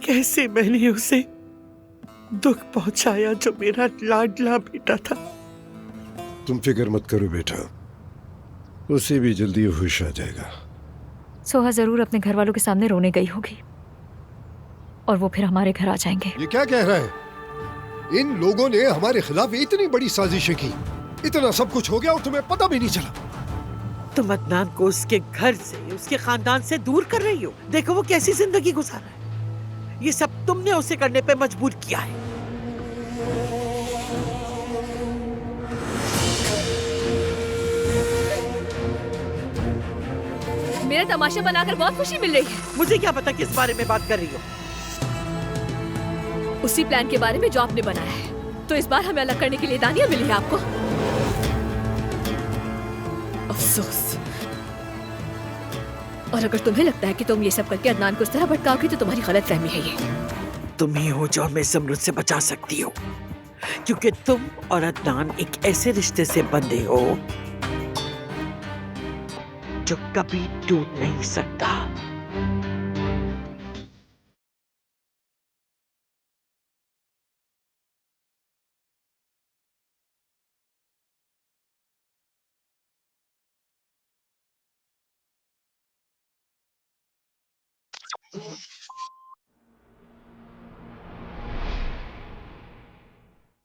कैसे मैंने उसे दुख पहुंचाया जो मेरा लाडला बेटा था। तुम फिक्र मत करो बेटा, उसे भी जल्दी होश आ जाएगा। सोहा जरूर अपने घर वालों के सामने रोने गई होगी और वो फिर हमारे घर आ जाएंगे। ये क्या कह रहा है? इन लोगों ने हमारे खिलाफ इतनी बड़ी साजिशें की, इतना सब कुछ हो गया और तुम्हें पता भी नहीं चला। तुम अदनान को उसके घर से, उसके खानदान से दूर कर रही हो। देखो वो कैसी जिंदगी गुजार रहा है। ये सब तुमने उसे करने पे मजबूर किया है। मेरा तमाशा बनाकर बहुत खुशी मिल रही है। मुझे क्या पता किस बारे में बात कर रही हो। उसी प्लान के बारे में जो आपने बनाया है। तो इस बार हमें अलग करने के लिए दानियां मिली है आपको। अफसोस। और अगर तुम्हें लगता है कि तुम ये सब करके अदनान को इस तरह भटकाओगी तो तुम्हारी गलतफहमी है ये। तुम ही हो जो हमें ज़मरुद से बचा सकती हो, क्योंकि तुम और अदनान एक ऐसे रिश्ते से बंधे हो जो कभी टूट नहीं सकता।